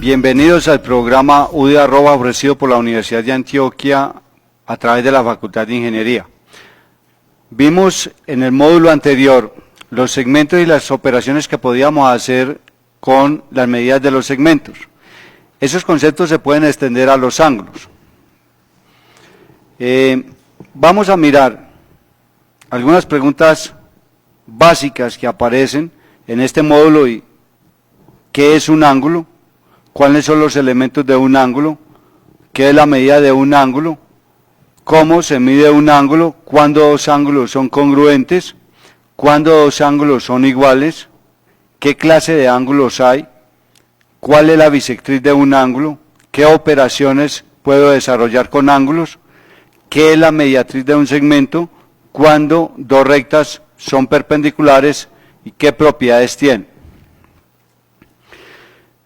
Bienvenidos al programa UDE@ ofrecido por la Universidad de Antioquia a través de la Facultad de Ingeniería. Vimos en el módulo anterior los segmentos y las operaciones que podíamos hacer con las medidas de los segmentos. Esos conceptos se pueden extender a los ángulos. Vamos a mirar algunas preguntas básicas que aparecen en este módulo. Y ¿qué es un ángulo? ¿Cuáles son los elementos de un ángulo? ¿Qué es la medida de un ángulo? ¿Cómo se mide un ángulo? ¿Cuándo dos ángulos son congruentes? ¿Cuándo dos ángulos son iguales? ¿Qué clase de ángulos hay? ¿Cuál es la bisectriz de un ángulo? ¿Qué operaciones puedo desarrollar con ángulos? ¿Qué es la mediatriz de un segmento? ¿Cuándo dos rectas son perpendiculares? ¿Y qué propiedades tienen?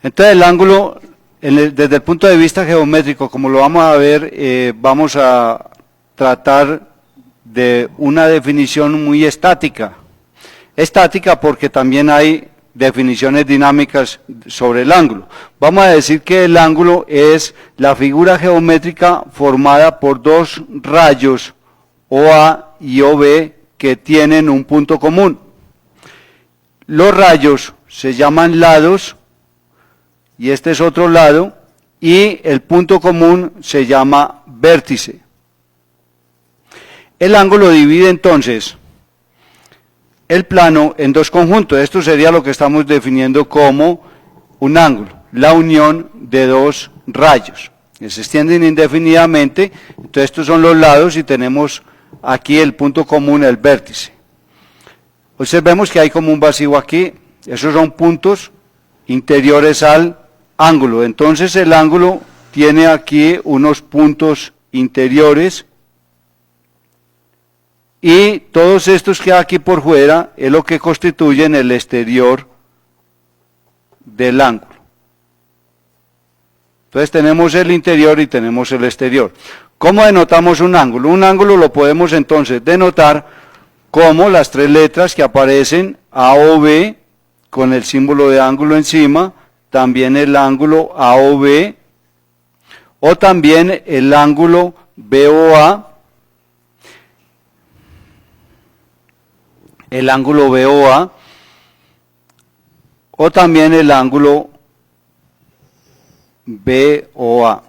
Entonces el ángulo, desde el punto de vista geométrico, como lo vamos a ver, vamos a tratar de una definición muy estática. Estática porque también hay definiciones dinámicas sobre el ángulo. Vamos a decir que el ángulo es la figura geométrica formada por dos rayos OA y OB que tienen un punto común. Los rayos se llaman lados, y este es otro lado, y el punto común se llama vértice. El ángulo divide entonces el plano en dos conjuntos. Esto sería lo que estamos definiendo como un ángulo, la unión de dos rayos, que se extienden indefinidamente. Entonces estos son los lados y tenemos aquí el punto común, el vértice. Observemos que hay como un vacío aquí. Esos son puntos interiores al ángulo. Entonces el ángulo tiene aquí unos puntos interiores y todos estos que hay aquí por fuera es lo que constituyen el exterior del ángulo. Entonces tenemos el interior y tenemos el exterior. ¿Cómo denotamos un ángulo? Un ángulo lo podemos entonces denotar como las tres letras que aparecen AOB con el símbolo de ángulo encima, también el ángulo AOB, o también el ángulo BOA, o también el ángulo BOA.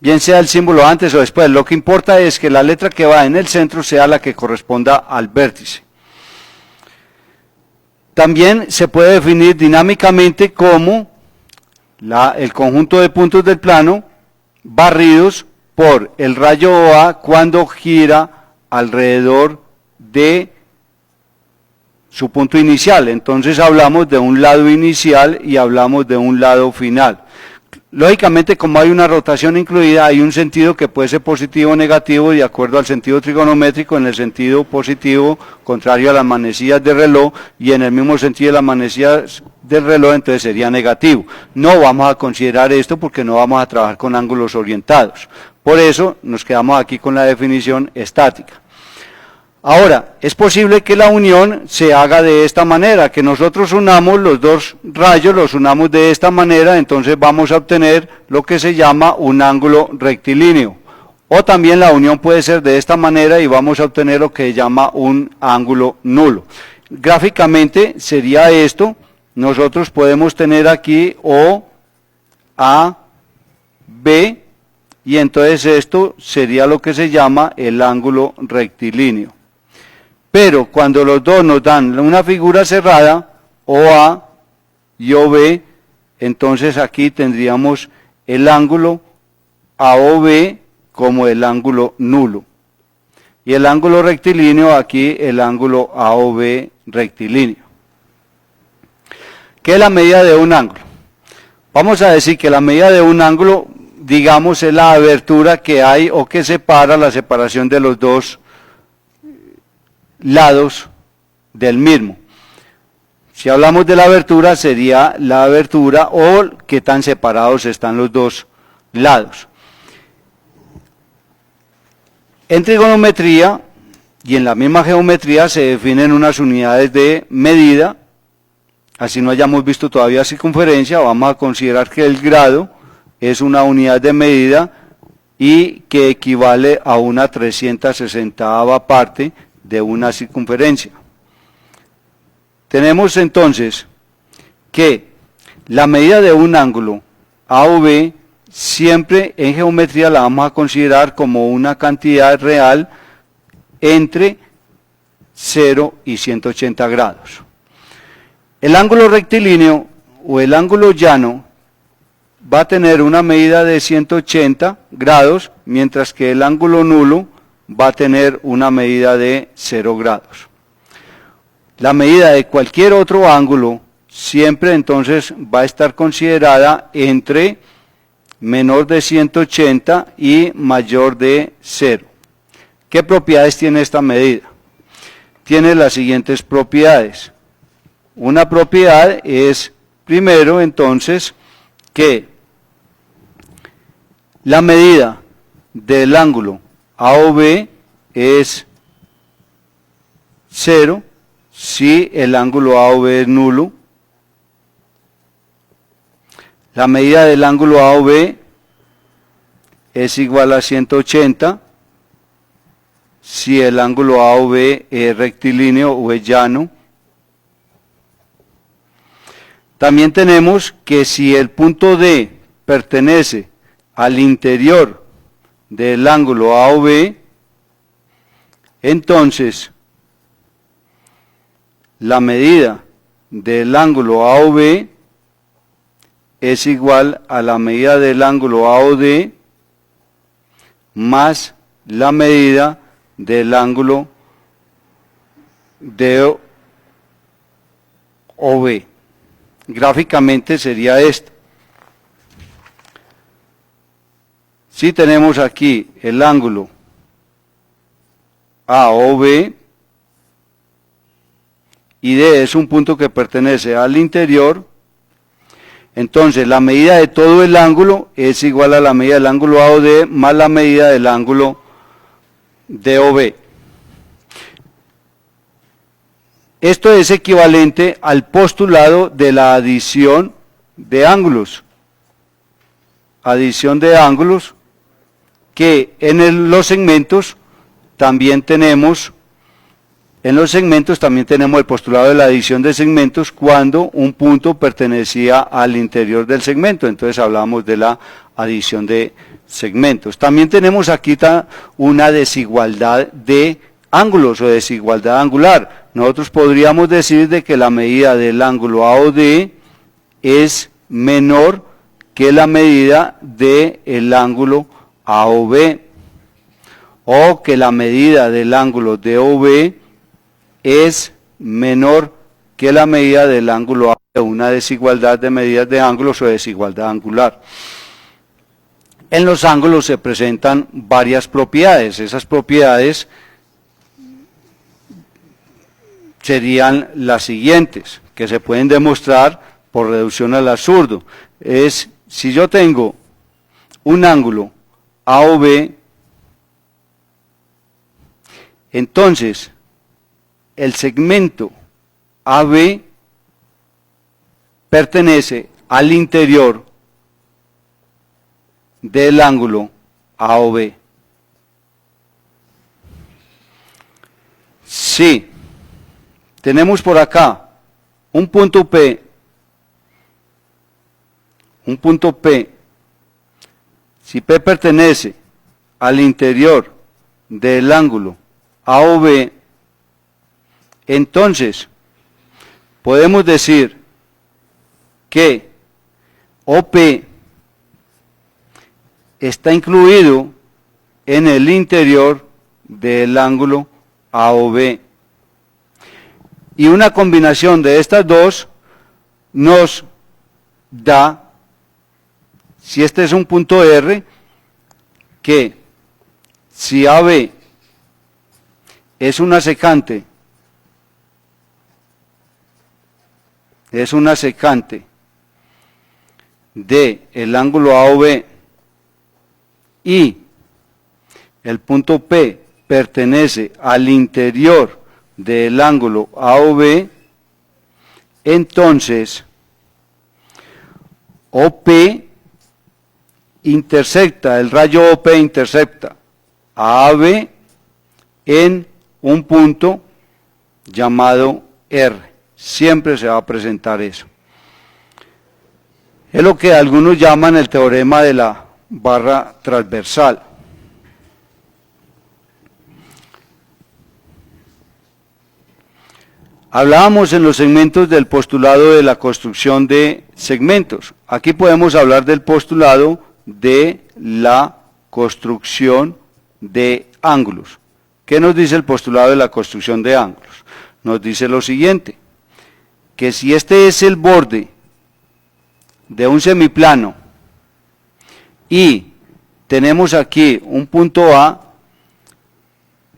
Bien sea el símbolo antes o después, lo que importa es que la letra que va en el centro sea la que corresponda al vértice. También se puede definir dinámicamente como el conjunto de puntos del plano barridos por el rayo OA cuando gira alrededor de su punto inicial. Entonces hablamos de un lado inicial y hablamos de un lado final. Lógicamente, como hay una rotación incluida, hay un sentido que puede ser positivo o negativo de acuerdo al sentido trigonométrico. En el sentido positivo, contrario a las manecillas del reloj, y en el mismo sentido de las manecillas del reloj, entonces sería negativo. No vamos a considerar esto porque no vamos a trabajar con ángulos orientados. Por eso nos quedamos aquí con la definición estática. Ahora, es posible que la unión se haga de esta manera, que nosotros unamos los dos rayos, los unamos de esta manera, entonces vamos a obtener lo que se llama un ángulo rectilíneo. O también la unión puede ser de esta manera y vamos a obtener lo que se llama un ángulo nulo. Gráficamente sería esto. Nosotros podemos tener aquí O, A, B, y entonces esto sería lo que se llama el ángulo rectilíneo. Pero cuando los dos nos dan una figura cerrada, OA y OB, entonces aquí tendríamos el ángulo AOB como el ángulo nulo. Y el ángulo rectilíneo aquí, el ángulo AOB rectilíneo. ¿Qué es la medida de un ángulo? Vamos a decir que la medida de un ángulo, digamos, es la abertura que hay o que separa la separación de los dos lados del mismo. Si hablamos de la abertura, sería la abertura o qué tan separados están los dos lados. En trigonometría y en la misma geometría se definen unas unidades de medida así no hayamos visto todavía circunferencia, vamos a considerar que el grado es una unidad de medida y que equivale a una 360ª parte de una circunferencia. Tenemos entonces que la medida de un ángulo AOB siempre en geometría la vamos a considerar como una cantidad real entre 0 y 180 grados. El ángulo rectilíneo o el ángulo llano va a tener una medida de 180 grados, mientras que el ángulo nulo va a tener una medida de 0 grados. La medida de cualquier otro ángulo siempre entonces va a estar considerada entre menor de 180 y mayor de 0. ¿Qué propiedades tiene esta medida? Tiene las siguientes propiedades. Una propiedad es, primero, entonces, que la medida del ángulo AOB es 0 si el ángulo AOB es nulo. La medida del ángulo AOB es igual a 180 si el ángulo AOB es rectilíneo o es llano. También tenemos que si el punto D pertenece al interior del ángulo AOB, entonces la medida del ángulo AOB es igual a la medida del ángulo AOD más la medida del ángulo DOB. Gráficamente sería esto. Si tenemos aquí el ángulo AOB y D es un punto que pertenece al interior, entonces la medida de todo el ángulo es igual a la medida del ángulo AOD más la medida del ángulo DOB. Esto es equivalente al postulado de la adición de ángulos. Adición de ángulos que los segmentos también tenemos. En los segmentos también tenemos el postulado de la adición de segmentos cuando un punto pertenecía al interior del segmento. Entonces hablamos de la adición de segmentos. También tenemos aquí una desigualdad de ángulos o desigualdad angular. Nosotros podríamos decir de que la medida del ángulo AOD es menor que la medida del ángulo AOB, o que la medida del ángulo DOB es menor que la medida del ángulo AOB, una desigualdad de medidas de ángulos o desigualdad angular. En los ángulos se presentan varias propiedades. Esas propiedades serían las siguientes, que se pueden demostrar por reducción al absurdo. Es, si yo tengo un ángulo AOB, entonces el segmento AB pertenece al interior del ángulo AOB. Sí. Tenemos por acá un punto P, si P pertenece al interior del ángulo AOB, entonces podemos decir que OP está incluido en el interior del ángulo AOB. Y una combinación de estas dos nos da, si este es un punto R, que si AB es una secante, del ángulo AOB y el punto P pertenece al interior del ángulo AOB, entonces OP intersecta, el rayo OP intersecta a AB en un punto llamado R. Siempre se va a presentar eso. Es lo que algunos llaman el teorema de la barra transversal. Hablábamos en los segmentos del postulado de la construcción de segmentos. Aquí podemos hablar del postulado de la construcción de ángulos. ¿Qué nos dice el postulado de la construcción de ángulos? Nos dice lo siguiente, que si este es el borde de un semiplano y tenemos aquí un punto A,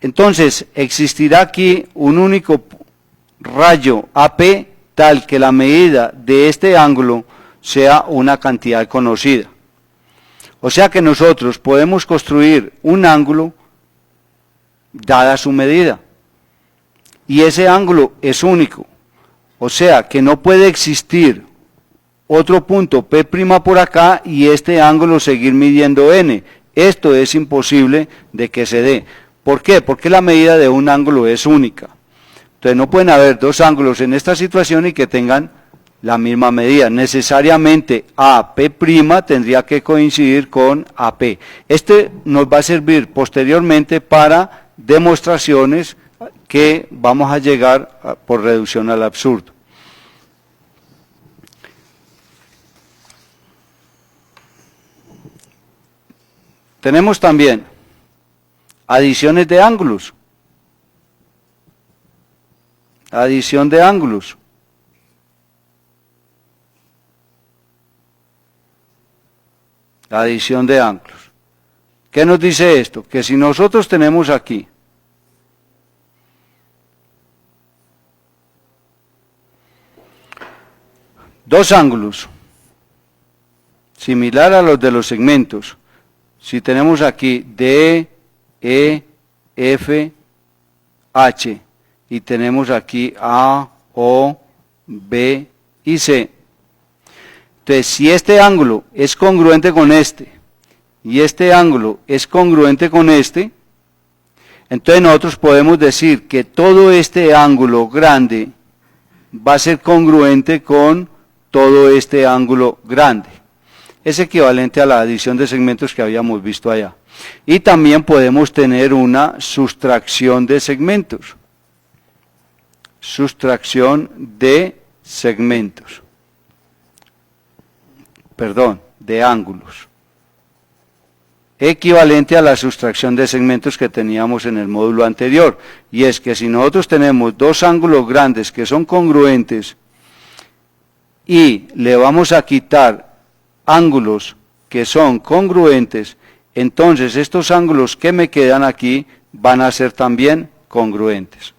entonces existirá aquí un único rayo AP tal que la medida de este ángulo sea una cantidad conocida. O sea que nosotros podemos construir un ángulo dada su medida. Y ese ángulo es único. O sea que no puede existir otro punto P' por acá y este ángulo seguir midiendo N. Esto es imposible de que se dé. ¿Por qué? Porque la medida de un ángulo es única. Entonces no pueden haber dos ángulos en esta situación y que tengan la misma medida. Necesariamente AP' tendría que coincidir con AP. Este nos va a servir posteriormente para demostraciones que vamos a llegar por reducción al absurdo. Tenemos también adiciones de ángulos. Adición de ángulos. Adición de ángulos. ¿Qué nos dice esto? Que si nosotros tenemos aquí dos ángulos, similar a los de los segmentos, si tenemos aquí D, E, F, H, y tenemos aquí A, O, B y C. Entonces, si este ángulo es congruente con este, y este ángulo es congruente con este, entonces nosotros podemos decir que todo este ángulo grande va a ser congruente con todo este ángulo grande. Es equivalente a la adición de segmentos que habíamos visto allá. Y también podemos tener una sustracción de segmentos. Sustracción de segmentos. Perdón, de ángulos. Equivalente a la sustracción de segmentos que teníamos en el módulo anterior. Y es que si nosotros tenemos dos ángulos grandes que son congruentes y le vamos a quitar ángulos que son congruentes, entonces estos ángulos que me quedan aquí van a ser también congruentes.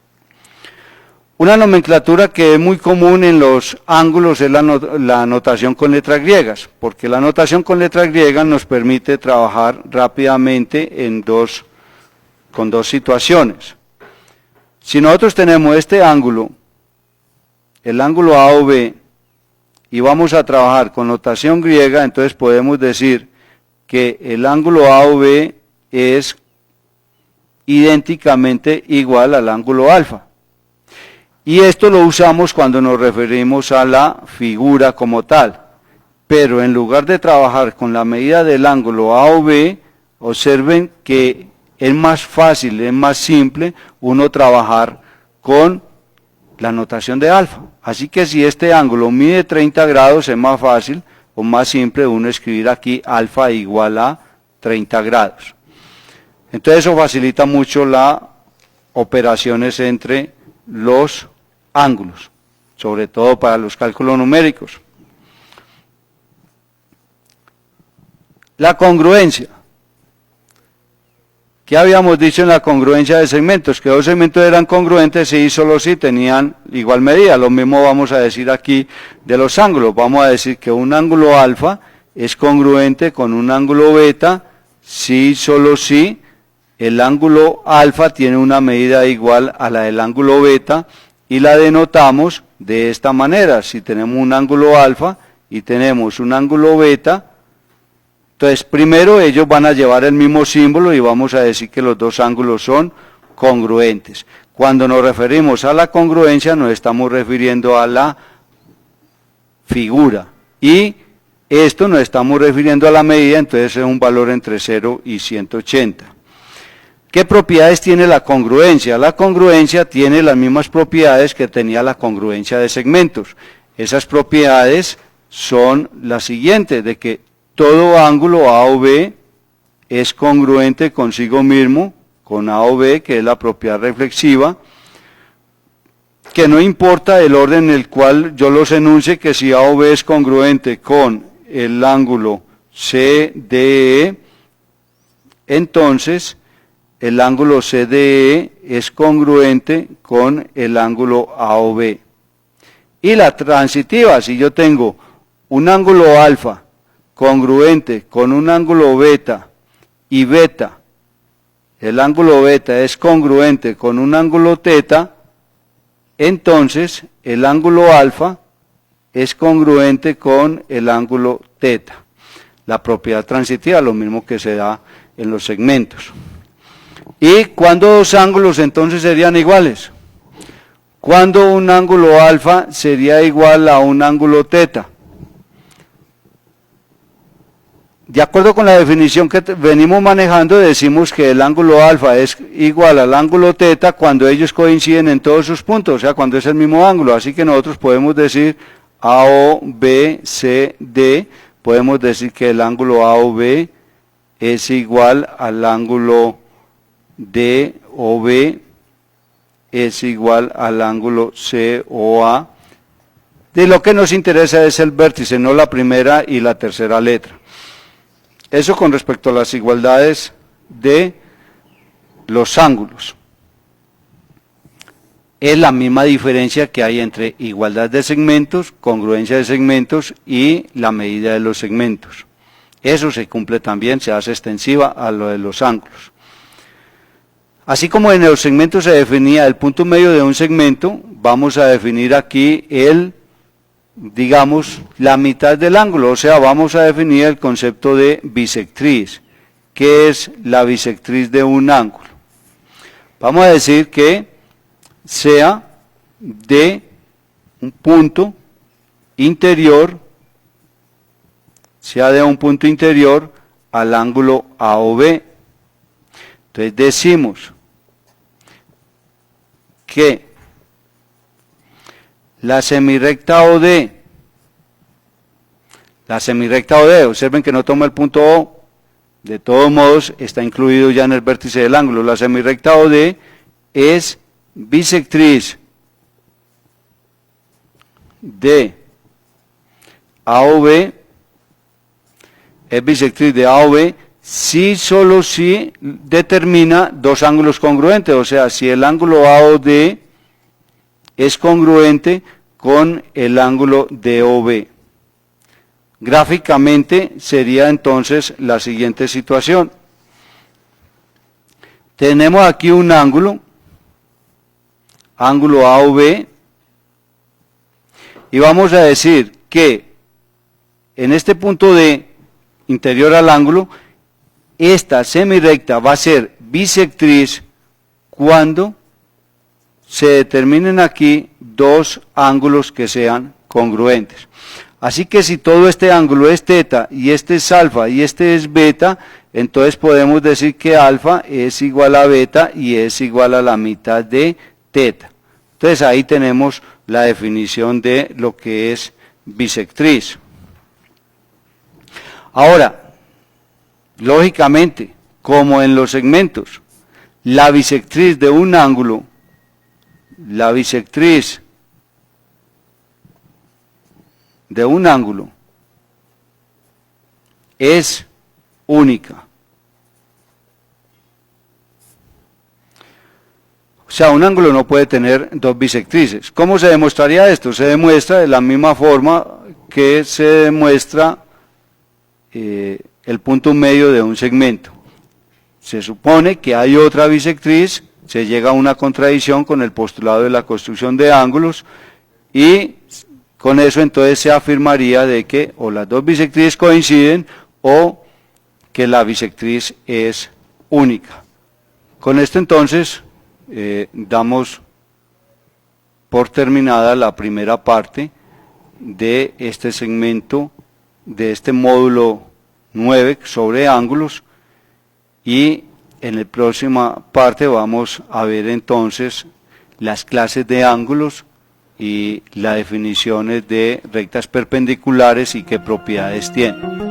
Una nomenclatura que es muy común en los ángulos es la notación con letras griegas, porque la notación con letras griegas nos permite trabajar rápidamente con dos situaciones. Si nosotros tenemos este ángulo, el ángulo AOB, y vamos a trabajar con notación griega, entonces podemos decir que el ángulo AOB es idénticamente igual al ángulo alfa. Y esto lo usamos cuando nos referimos a la figura como tal. Pero en lugar de trabajar con la medida del ángulo AOB, observen que es más fácil, es más simple uno trabajar con la notación de alfa. Así que si este ángulo mide 30 grados, es más fácil o más simple uno escribir aquí alfa igual a 30 grados. Entonces eso facilita mucho las operaciones entre los ángulos, sobre todo para los cálculos numéricos. La congruencia. ¿Qué habíamos dicho en la congruencia de segmentos? Que dos segmentos eran congruentes y solo si tenían igual medida. Lo mismo vamos a decir aquí de los ángulos. Vamos a decir que un ángulo alfa es congruente con un ángulo beta si solo si el ángulo alfa tiene una medida igual a la del ángulo beta y la denotamos de esta manera. Si tenemos un ángulo alfa y tenemos un ángulo beta, entonces primero ellos van a llevar el mismo símbolo y vamos a decir que los dos ángulos son congruentes. Cuando nos referimos a la congruencia nos estamos refiriendo a la figura y esto nos estamos refiriendo a la medida, entonces es un valor entre 0 y 180. ¿Qué propiedades tiene la congruencia? La congruencia tiene las mismas propiedades que tenía la congruencia de segmentos. Esas propiedades son las siguientes, de que todo ángulo A o B es congruente consigo mismo, con A o B, que es la propiedad reflexiva, que no importa el orden en el cual yo los enuncie, que si A o B es congruente con el ángulo CDE, entonces el ángulo CDE es congruente con el ángulo AOB. Y la transitiva, si yo tengo un ángulo alfa congruente con un ángulo beta y beta, el ángulo beta es congruente con un ángulo teta, entonces el ángulo alfa es congruente con el ángulo teta. La propiedad transitiva, lo mismo que se da en los segmentos. ¿Y cuándo dos ángulos entonces serían iguales? Cuando un ángulo alfa sería igual a un ángulo teta. De acuerdo con la definición que venimos manejando, decimos que el ángulo alfa es igual al ángulo teta cuando ellos coinciden en todos sus puntos, o sea, cuando es el mismo ángulo. Así que nosotros podemos decir AOBCD, podemos decir que el ángulo AOB es igual al ángulo DOB es igual al ángulo COA. De lo que nos interesa es el vértice, no la primera y la tercera letra. Eso con respecto a las igualdades de los ángulos. Es la misma diferencia que hay entre igualdad de segmentos, congruencia de segmentos y la medida de los segmentos. Eso se cumple también, se hace extensiva a lo de los ángulos. Así como en los segmentos se definía el punto medio de un segmento, vamos a definir aquí digamos, la mitad del ángulo, o sea, vamos a definir el concepto de bisectriz. ¿Qué es la bisectriz de un ángulo? Vamos a decir que sea de un punto interior, al ángulo AOB. Entonces decimos que la semirrecta OD, observen que no toma el punto O, de todos modos está incluido ya en el vértice del ángulo, la semirrecta OD es bisectriz de AOB, si solo si determina dos ángulos congruentes, o sea, si el ángulo AOD es congruente con el ángulo DOB. Gráficamente sería entonces la siguiente situación. Tenemos aquí un ángulo AOB, y vamos a decir que en este punto D interior al ángulo, esta semirrecta va a ser bisectriz cuando se determinen aquí dos ángulos que sean congruentes. Así que si todo este ángulo es teta y este es alfa y este es beta, entonces podemos decir que alfa es igual a beta y es igual a la mitad de teta. Entonces ahí tenemos la definición de lo que es bisectriz. Ahora, lógicamente, como en los segmentos, la bisectriz de un ángulo, es única. O sea, un ángulo no puede tener dos bisectrices. ¿Cómo se demostraría esto? Se demuestra de la misma forma que se demuestra el punto medio de un segmento. Se supone que hay otra bisectriz, se llega a una contradicción con el postulado de la construcción de ángulos, y con eso entonces se afirmaría de que o las dos bisectrices coinciden o que la bisectriz es única. Con esto entonces damos por terminada la primera parte de este segmento, de este módulo 9 sobre ángulos, y en la próxima parte vamos a ver entonces las clases de ángulos y las definiciones de rectas perpendiculares y qué propiedades tienen.